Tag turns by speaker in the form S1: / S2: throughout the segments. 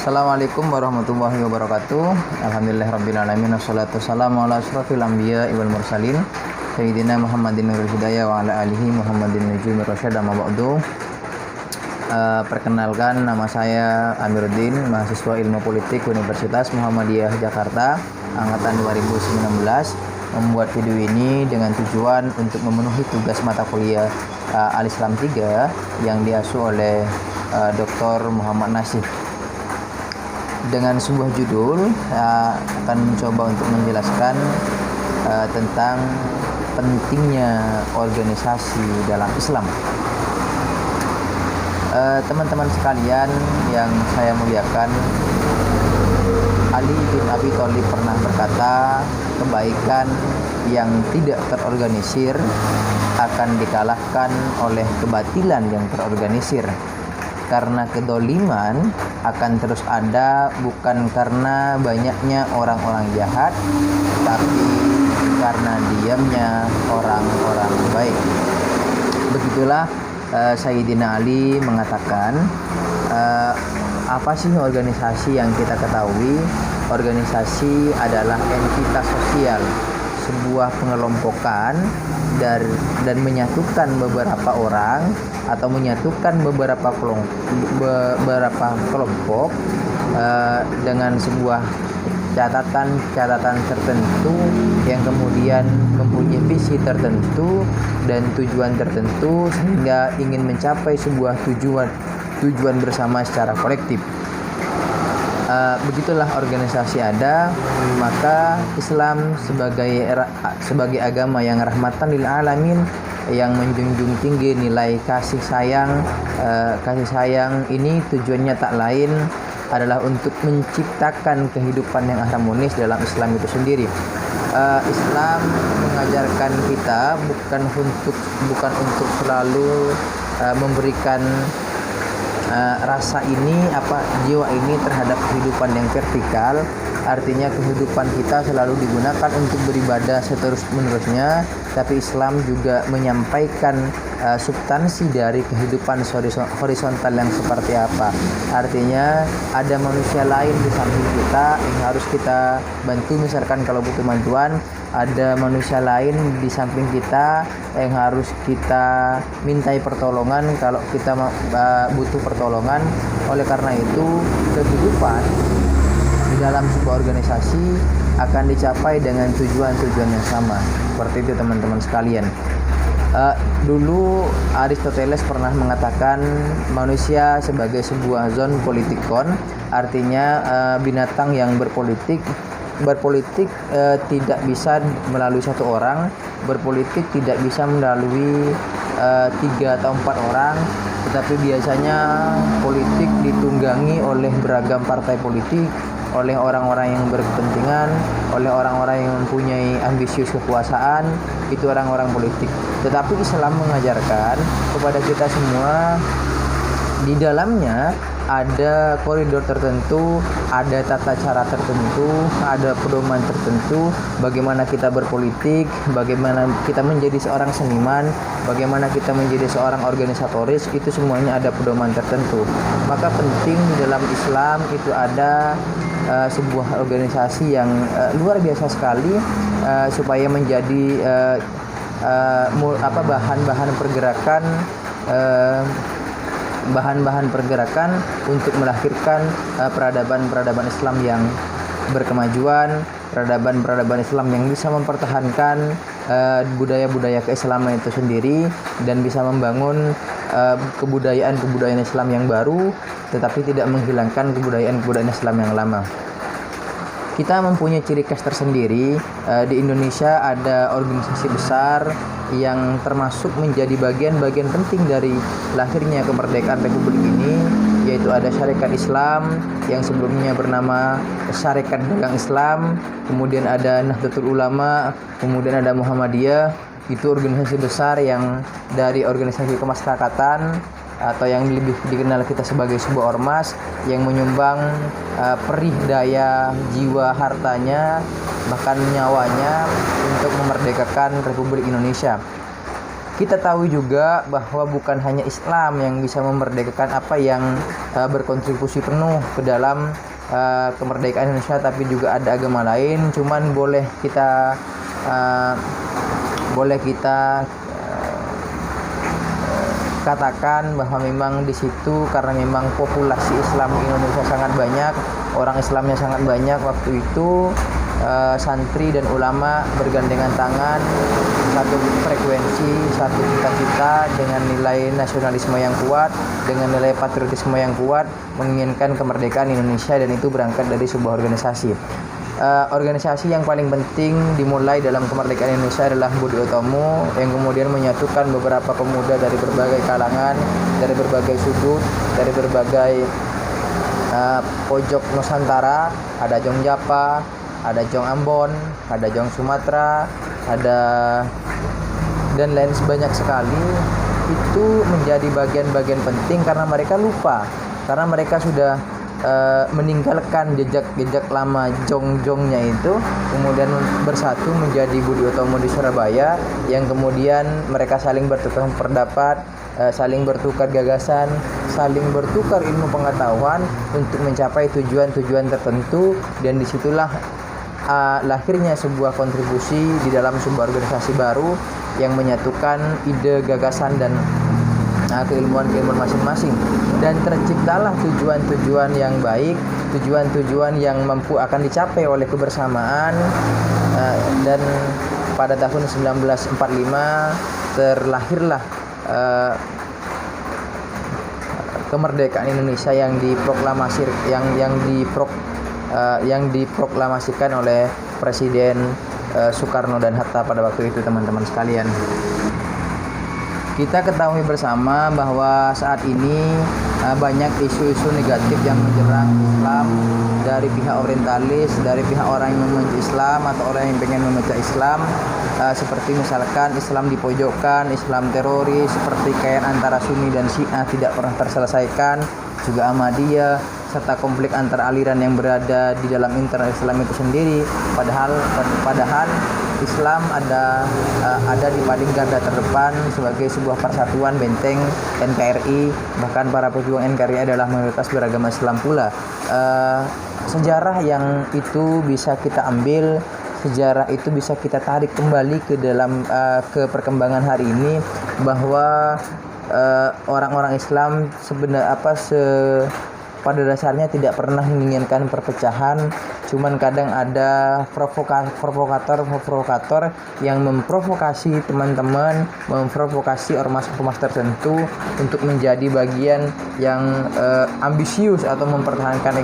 S1: Assalamualaikum warahmatullahi wabarakatuh. Alhamdulillahirrabbilalamin. Wassalatu wassalamu ala asrafil anbiya wal mursalin Sayyidina Muhammadin nurul hidayah wa ala alihi Muhammadin nujumir rasyad amma ba'du. Perkenalkan, nama saya Amiruddin, mahasiswa Ilmu Politik Universitas Muhammadiyah Jakarta angkatan 2019. Membuat video ini dengan tujuan untuk memenuhi tugas mata kuliah Al-Islam 3 yang diasuh oleh Dr. Muhammad Nasih. Dengan sebuah judul akan mencoba untuk menjelaskan tentang pentingnya organisasi dalam Islam. Teman-teman sekalian yang saya muliakan, Ali bin Abi Thalib pernah berkata, kebaikan yang tidak terorganisir akan dikalahkan oleh kebatilan yang terorganisir. Karena kedoliman akan terus ada, bukan karena banyaknya orang-orang jahat, tapi karena diamnya orang-orang baik. Begitulah Sayyidina Ali mengatakan, apa sih organisasi yang kita ketahui? Organisasi adalah entitas sosial, sebuah pengelompokan dan menyatukan beberapa orang atau menyatukan beberapa kelompok dengan sebuah catatan tertentu yang kemudian mempunyai visi tertentu dan tujuan tertentu sehingga ingin mencapai sebuah tujuan bersama secara kolektif. Begitulah organisasi ada, maka Islam sebagai agama yang rahmatan lil alamin, yang menjunjung tinggi nilai kasih sayang. Kasih sayang ini tujuannya tak lain adalah untuk menciptakan kehidupan yang harmonis dalam Islam itu sendiri. Islam mengajarkan kita bukan untuk selalu memberikan rasa ini, jiwa ini terhadap kehidupan yang vertikal. Artinya kehidupan kita selalu digunakan untuk beribadah seterus-menerusnya, tapi Islam juga menyampaikan substansi dari kehidupan horizontal yang seperti apa. Artinya ada manusia lain di samping kita yang harus kita bantu, misalkan kalau butuh bantuan. Ada manusia lain di samping kita yang harus kita mintai pertolongan kalau kita butuh pertolongan. Oleh karena itu, kehidupan di dalam sebuah organisasi akan dicapai dengan tujuan-tujuan yang sama. Seperti itu teman-teman sekalian. Dulu Aristoteles pernah mengatakan manusia sebagai sebuah zon politikon, artinya binatang yang berpolitik tidak bisa melalui satu orang, berpolitik tidak bisa melalui 3 atau 4 orang, tetapi biasanya politik ditunggangi oleh beragam partai politik, oleh orang-orang yang berkepentingan, oleh orang-orang yang mempunyai ambisius kekuasaan. Itu orang-orang politik. Tetapi Islam mengajarkan kepada kita semua, di dalamnya ada koridor tertentu, ada tata cara tertentu, ada pedoman tertentu, bagaimana kita berpolitik, bagaimana kita menjadi seorang seniman, bagaimana kita menjadi seorang organisatoris, itu semuanya ada pedoman tertentu. Maka penting di dalam Islam itu ada sebuah organisasi yang luar biasa sekali, supaya menjadi bahan-bahan pergerakan untuk melahirkan peradaban-peradaban Islam yang berkemajuan, peradaban-peradaban Islam yang bisa mempertahankan budaya-budaya keislaman itu sendiri dan bisa membangun kebudayaan-kebudayaan Islam yang baru, tetapi tidak menghilangkan kebudayaan-kebudayaan Islam yang lama. Kita mempunyai ciri khas tersendiri. Di Indonesia ada organisasi besar yang termasuk menjadi bagian-bagian penting dari lahirnya kemerdekaan Republik ini, yaitu ada Syarikat Islam yang sebelumnya bernama Syarikat Dagang Islam, kemudian ada Nahdlatul Ulama, kemudian ada Muhammadiyah. Itu organisasi besar yang dari organisasi kemasyarakatan atau yang lebih dikenal kita sebagai sebuah ormas yang menyumbang perih daya, jiwa, hartanya, bahkan nyawanya untuk memerdekakan Republik Indonesia. Kita tahu juga bahwa bukan hanya Islam yang bisa memerdekakan apa yang berkontribusi penuh ke dalam kemerdekaan Indonesia, tapi juga ada agama lain. Cuman boleh kita katakan bahwa memang di situ karena memang populasi Islam di Indonesia sangat banyak, orang Islamnya sangat banyak waktu itu, santri dan ulama bergandengan tangan, satu frekuensi, satu cita-cita dengan nilai nasionalisme yang kuat, dengan nilai patriotisme yang kuat, menginginkan kemerdekaan Indonesia, dan itu berangkat dari sebuah organisasi. Organisasi yang paling penting dimulai dalam kemerdekaan Indonesia adalah Budi Utomo, yang kemudian menyatukan beberapa pemuda dari berbagai kalangan, dari berbagai sudut, dari berbagai pojok Nusantara. Ada Jong Japa, ada Jong Ambon, ada Jong Sumatera, ada dan lain sebanyak sekali. Itu menjadi bagian-bagian penting karena mereka lupa, karena mereka sudah meninggalkan jejak-jejak lama jong-jongnya itu, kemudian bersatu menjadi Budi Utomo di Surabaya, yang kemudian mereka saling bertukar pendapat, saling bertukar gagasan, saling bertukar ilmu pengetahuan untuk mencapai tujuan-tujuan tertentu, dan disitulah lahirnya sebuah kontribusi di dalam sebuah organisasi baru yang menyatukan ide, gagasan, dan keilmuan-keilmuan masing-masing, dan terciptalah tujuan-tujuan yang baik, tujuan-tujuan yang mampu akan dicapai oleh kebersamaan. Dan pada tahun 1945 terlahirlah kemerdekaan Indonesia yang diproklamasikan oleh Presiden Soekarno dan Hatta pada waktu itu, teman-teman sekalian. Kita ketahui bersama bahwa saat ini banyak isu-isu negatif yang menyerang Islam dari pihak orientalis, dari pihak orang yang membenci Islam atau orang yang pengen memecah Islam, seperti misalkan Islam dipojokkan, Islam teroris, seperti kayak antara Sunni dan Syiah tidak pernah terselesaikan, juga Ahmadiyah, serta konflik antar aliran yang berada di dalam internal Islam itu sendiri. Padahal Islam ada di paling garda terdepan sebagai sebuah persatuan benteng NKRI. Bahkan para pejuang NKRI adalah mayoritas beragama Islam pula. Sejarah yang itu bisa kita ambil, sejarah itu bisa kita tarik kembali ke dalam ke perkembangan hari ini, bahwa orang-orang Islam pada dasarnya tidak pernah menginginkan perpecahan. Cuman kadang ada provokator yang memprovokasi teman-teman, memprovokasi ormas-ormas tertentu untuk menjadi bagian yang ambisius atau mempertahankan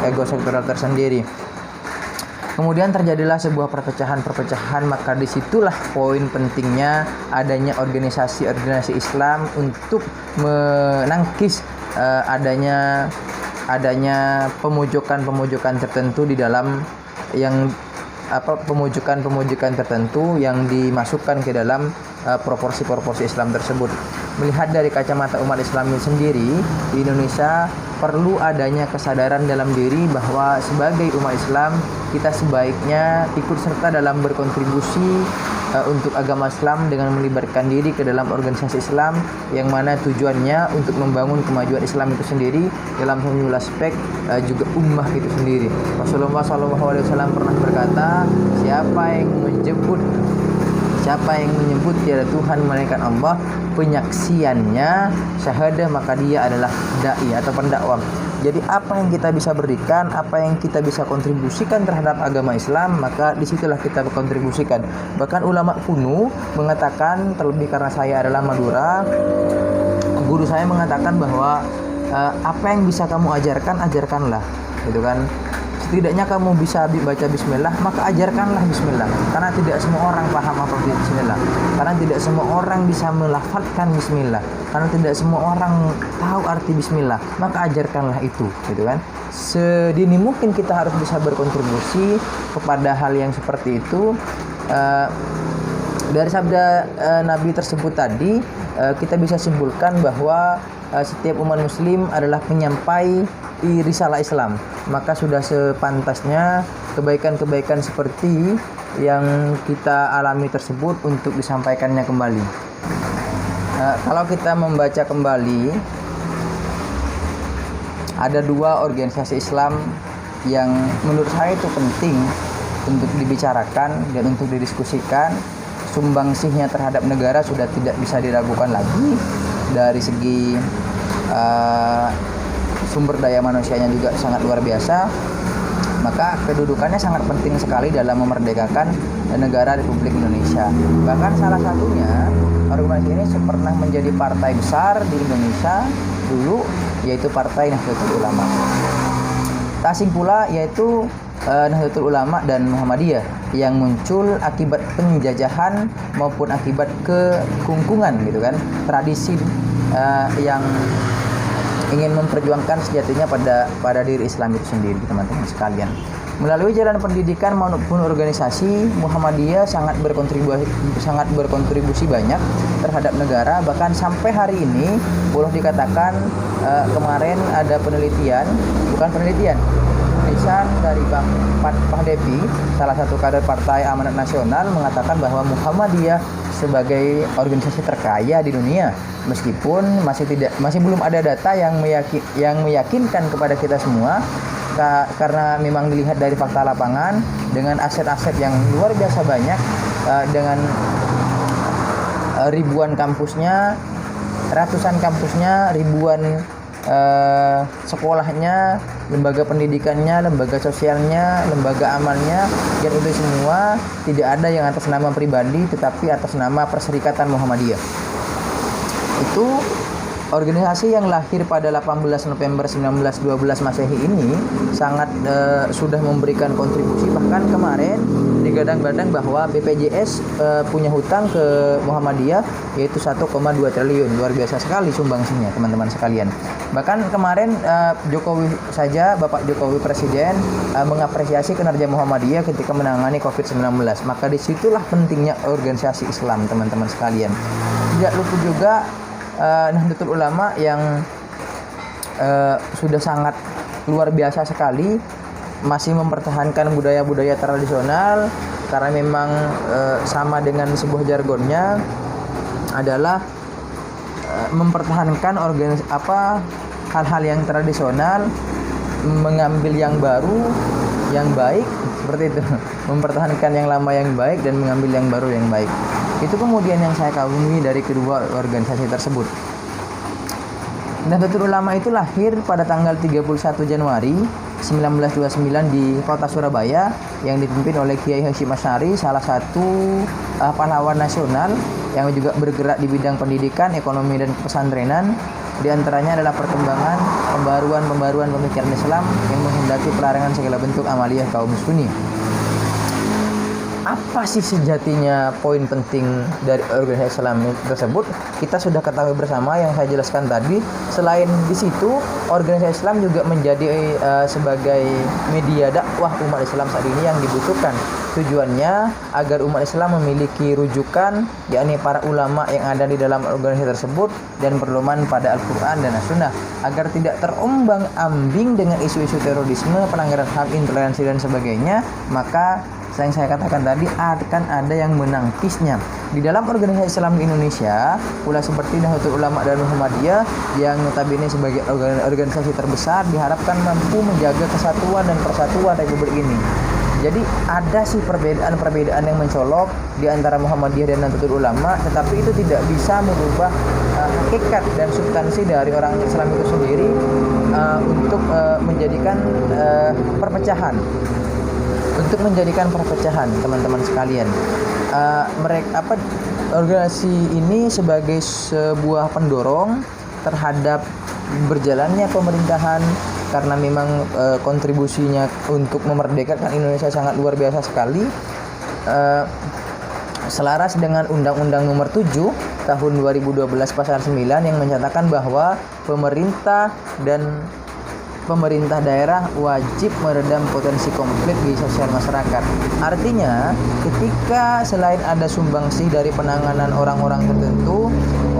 S1: ego sektoral tersendiri. Kemudian terjadilah sebuah perpecahan, maka disitulah poin pentingnya adanya organisasi organisasi Islam untuk menangkis adanya pemojokan tertentu di dalam pemojokan tertentu yang dimasukkan ke dalam proporsi Islam tersebut. Melihat dari kacamata umat Islam sendiri di Indonesia, perlu adanya kesadaran dalam diri bahwa sebagai umat Islam kita sebaiknya ikut serta dalam berkontribusi untuk agama Islam dengan melibatkan diri ke dalam organisasi Islam yang mana tujuannya untuk membangun kemajuan Islam itu sendiri dalam sejumlah aspek, juga ummah itu sendiri. Rasulullah SAW pernah berkata, siapa yang menyebut tiada Tuhan melainkan Allah, penyaksiannya syahadah, maka dia adalah dai atau pendakwah. Jadi apa yang kita bisa berikan, apa yang kita bisa kontribusikan terhadap agama Islam, maka disitulah kita berkontribusikan. Bahkan ulama kuno mengatakan, terlebih karena saya adalah Madura, guru saya mengatakan bahwa apa yang bisa kamu ajarkanlah, gitu kan. Setidaknya kamu bisa baca bismillah, maka ajarkanlah bismillah. Karena tidak semua orang paham apa bismillah. Karena tidak semua orang bisa melafalkan bismillah. Karena tidak semua orang tahu arti bismillah, maka ajarkanlah itu, gitu kan. Sedini mungkin kita harus bisa berkontribusi kepada hal yang seperti itu. Dari sabda Nabi tersebut tadi, kita bisa simpulkan bahwa setiap umat muslim adalah penyampai risalah Islam, maka sudah sepantasnya kebaikan-kebaikan seperti yang kita alami tersebut untuk disampaikannya kembali. Kalau kita membaca kembali, ada dua organisasi Islam yang menurut saya itu penting untuk dibicarakan dan untuk didiskusikan. Sumbangsihnya terhadap negara sudah tidak bisa diragukan lagi. Dari segi sumber daya manusianya juga sangat luar biasa. Maka kedudukannya sangat penting sekali dalam memerdekakan negara Republik Indonesia. Bahkan salah satunya organisasi ini pernah menjadi partai besar di Indonesia dulu, yaitu Partai Nahdlatul Ulama. Tak asing pula yaitu Nahdlatul Ulama dan Muhammadiyah yang muncul akibat penjajahan maupun akibat kekungkungan gitu kan, tradisi yang ingin memperjuangkan sejatinya pada diri Islam itu sendiri, teman-teman sekalian. Melalui jalan pendidikan maupun organisasi, Muhammadiyah sangat berkontribusi banyak terhadap negara. Bahkan sampai hari ini boleh dikatakan kemarin ada tulisan dari Bang Depi, salah satu kader Partai Amanat Nasional, mengatakan bahwa Muhammadiyah sebagai organisasi terkaya di dunia, meskipun masih belum ada data yang meyakinkan kepada kita semua, karena memang dilihat dari fakta lapangan dengan aset-aset yang luar biasa banyak, dengan ribuan kampusnya, ratusan kampusnya, ribuan sekolahnya, lembaga pendidikannya, lembaga sosialnya, lembaga amalnya, dan itu semua tidak ada yang atas nama pribadi tetapi atas nama Perserikatan Muhammadiyah. Itu organisasi yang lahir pada 18 November 1912 Masehi ini sangat sudah memberikan kontribusi. Bahkan kemarin digadang-gadang bahwa BPJS punya hutang ke Muhammadiyah yaitu 1,2 triliun. Luar biasa sekali sumbangsihnya, teman-teman sekalian. Bahkan kemarin Bapak Jokowi Presiden mengapresiasi kinerja Muhammadiyah ketika menangani COVID-19. Maka disitulah pentingnya organisasi Islam, teman-teman sekalian. Tidak lupa juga Nahdlatul Ulama yang sudah sangat luar biasa sekali, masih mempertahankan budaya-budaya tradisional, karena memang sama dengan sebuah jargonnya adalah mempertahankan hal-hal yang tradisional, mengambil yang baru, yang baik, seperti itu. Mempertahankan yang lama yang baik dan mengambil yang baru yang baik. Itu kemudian yang saya kagumi dari kedua organisasi tersebut. Nahdlatul Ulama itu lahir pada tanggal 31 Januari 1929 di kota Surabaya yang dipimpin oleh Kiai Hasyim Asy'ari, salah satu pahlawan nasional yang juga bergerak di bidang pendidikan, ekonomi, dan pesantrenan. Di antaranya adalah perkembangan pembaruan pemikiran Islam yang menghendaki pelarangan segala bentuk amaliyah kaum muslimin. Apa sih sejatinya poin penting dari organisasi Islam tersebut? Kita sudah ketahui bersama yang saya jelaskan tadi. Selain di situ, organisasi Islam juga menjadi sebagai media dakwah umat Islam saat ini yang dibutuhkan. Tujuannya agar umat Islam memiliki rujukan, yakni para ulama yang ada di dalam organisasi tersebut dan berpedoman pada Al-Quran dan As-Sunnah, agar tidak terombang-ambing dengan isu-isu terorisme, pelanggaran HAM, intoleransi, dan sebagainya. Maka yang saya katakan tadi akan ada yang menangkisnya. Di dalam organisasi Islam di Indonesia pula seperti Nahdlatul Ulama dan Muhammadiyah yang notabene sebagai organisasi terbesar diharapkan mampu menjaga kesatuan dan persatuan Republik ini. Jadi ada sih perbedaan yang mencolok di antara Muhammadiyah dan Nahdlatul Ulama, tetapi itu tidak bisa merubah hakikat dan substansi dari orang Islam itu sendiri untuk menjadikan perpecahan. Untuk menjadikan perpecahan, teman-teman sekalian, organisasi ini sebagai sebuah pendorong terhadap berjalannya pemerintahan, karena memang kontribusinya untuk memerdekakan Indonesia sangat luar biasa sekali. Selaras dengan Undang-Undang Nomor 7 Tahun 2012 Pasal 9 yang menyatakan bahwa pemerintah daerah wajib meredam potensi konflik di sosial masyarakat. Artinya, ketika selain ada sumbangsih dari penanganan orang-orang tertentu,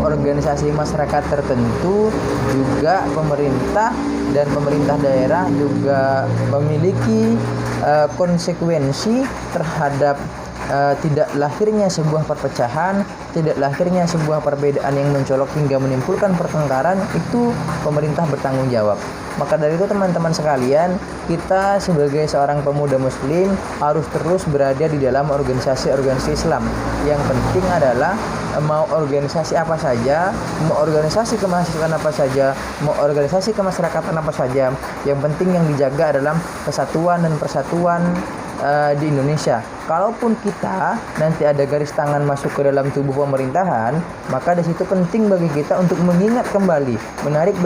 S1: organisasi masyarakat tertentu, juga pemerintah dan pemerintah daerah juga memiliki konsekuensi terhadap tidak lahirnya sebuah perpecahan, tidak lahirnya sebuah perbedaan yang mencolok hingga menimbulkan pertengkaran, itu pemerintah bertanggung jawab. Maka dari itu teman-teman sekalian, kita sebagai seorang pemuda muslim harus terus berada di dalam organisasi-organisasi Islam. Yang penting adalah mau organisasi apa saja, mau organisasi kemahasiswaan apa saja, mau organisasi kemasyarakatan apa saja, yang penting yang dijaga adalah kesatuan dan persatuan di Indonesia. Kalaupun kita nanti ada garis tangan masuk ke dalam tubuh pemerintahan, maka di situ penting bagi kita untuk mengingat kembali, menarik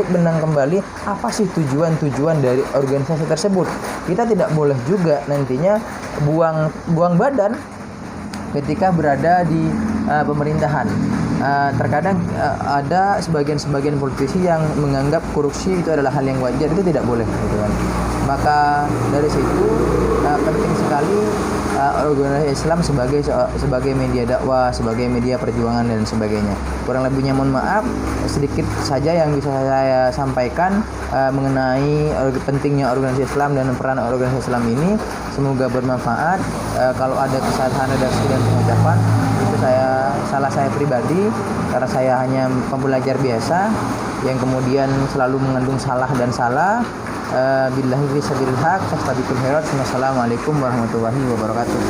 S1: benang kembali apa sih tujuan dari organisasi tersebut. Kita tidak boleh juga nantinya buang badan ketika berada di pemerintahan. Terkadang ada sebagian politisi yang menganggap korupsi itu adalah hal yang wajar, itu tidak boleh, gitu kan. Maka dari situ penting sekali organisasi Islam sebagai media dakwah, sebagai media perjuangan dan sebagainya. Kurang lebihnya mohon maaf, sedikit saja yang bisa saya sampaikan mengenai pentingnya organisasi Islam dan peran organisasi Islam ini. Semoga bermanfaat. Kalau ada kesalahan redaksi dan pengucapan, itu salah saya pribadi, karena saya hanya pembelajar biasa yang kemudian selalu mengandung salah dan salah. Billahi fi sabilillah, fastabiqul khairat. Wassalamualaikum warahmatullahi wabarakatuh.